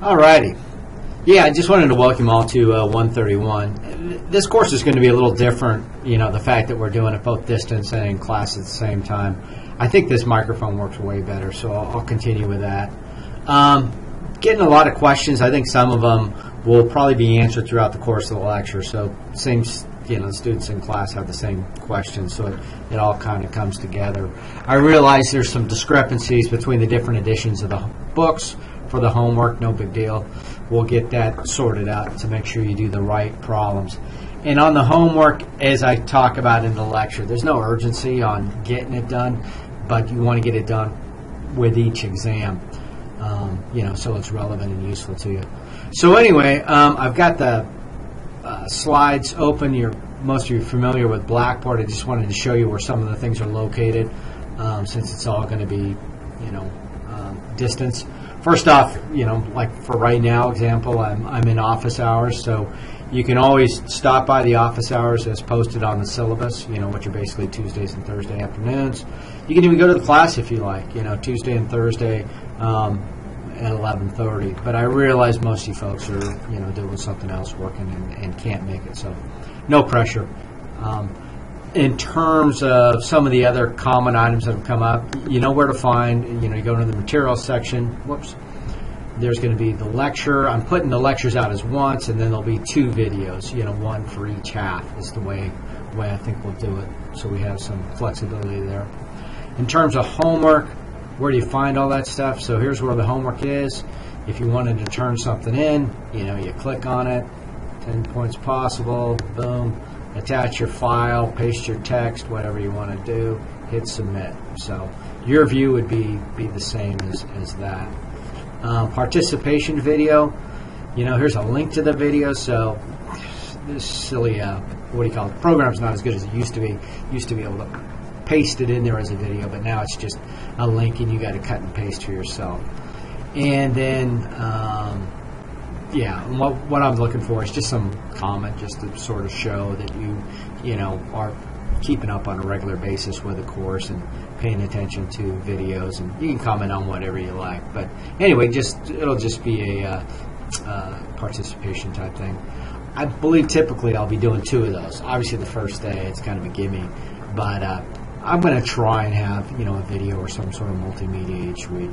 Alrighty. Yeah, I just wanted to welcome all to 131. This course is going to be a little different, the fact that we're doing it both distance and in class at the same time. I think this microphone works way better, so I'll continue with that. Getting a lot of questions. I think some of them will probably be answered throughout the course of the lecture, so the students in class have the same questions, so it all kind of comes together. I realize there's some discrepancies between the different editions of the books for the homework. No big deal. We'll get that sorted out to make sure you do the right problems. And on the homework, as I talk about in the lecture, there's no urgency on getting it done, but you want to get it done with each exam, so it's relevant and useful to you. So anyway, I've got the slides open. Most of you are familiar with Blackboard. I just wanted to show you where some of the things are located, since it's all going to be, distance. First off, like for right now, example, I'm in office hours, so you can always stop by the office hours as posted on the syllabus, which are basically Tuesdays and Thursday afternoons. You can even go to the class if you like, Tuesday and Thursday at 11:30. But I realize most of you folks are, doing something else, working and can't make it, so no pressure. In terms of some of the other common items that have come up, you know where to find, you go into the materials section. Whoops. There's going to be the lecture. I'm putting the lectures out as once, and then there'll be 2 videos, one for each half is the way I think we'll do it. So we have some flexibility there. In terms of homework, where do you find all that stuff? So here's where the homework is. If you wanted to turn something in, you click on it, 10 points possible, boom. Attach your file, paste your text, whatever you want to do, hit submit. So your view would be the same as that. Participation video, here's a link to the video. So this silly, program's not as good as it used to be. Used to be able to paste it in there as a video, but now it's just a link and you got to cut and paste for yourself. And then what I'm looking for is just some comment, just to sort of show that you are keeping up on a regular basis with the course and paying attention to videos. And you can comment on whatever you like. But anyway, it'll just be a participation type thing. I believe typically I'll be doing 2 of those. Obviously, the first day it's kind of a gimme, but I'm going to try and have a video or some sort of multimedia each week.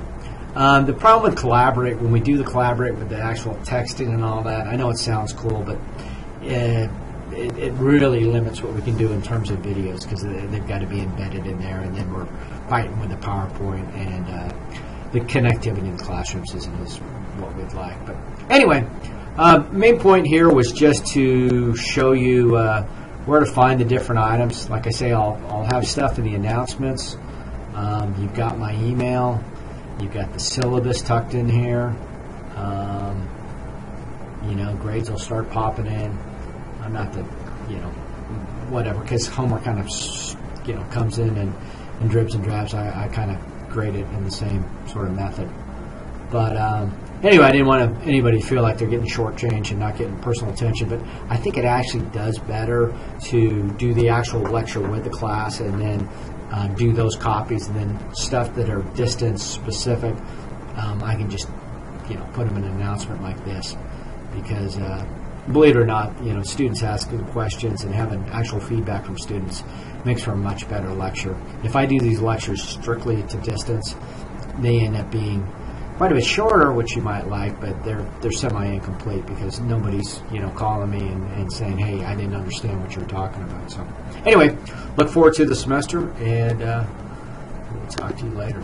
The problem with Collaborate, when we do the Collaborate with the actual texting and all that, I know it sounds cool, but it really limits what we can do in terms of videos, because they've got to be embedded in there, and then we're fighting with the PowerPoint, and the connectivity in the classrooms isn't as what we'd like. But anyway, main point here was just to show you where to find the different items. Like I say, I'll have stuff in the announcements. You've got my email. You've got the syllabus tucked in here. Grades will start popping in. I'm not the, whatever, because homework kind of, comes in dribs and drabs. I kind of grade it in the same sort of method. But anyway, I didn't want anybody to feel like they're getting shortchanged and not getting personal attention. But I think it actually does better to do the actual lecture with the class and then do those copies, and then stuff that are distance specific, I can just put them in an announcement like this, because believe it or not, students asking questions and having actual feedback from students makes for a much better lecture. If I do these lectures strictly to distance, they end up being quite a bit shorter, which you might like, but they're semi-incomplete because nobody's calling me and saying, hey, I didn't understand what you were talking about. So anyway, look forward to the semester, and we'll talk to you later.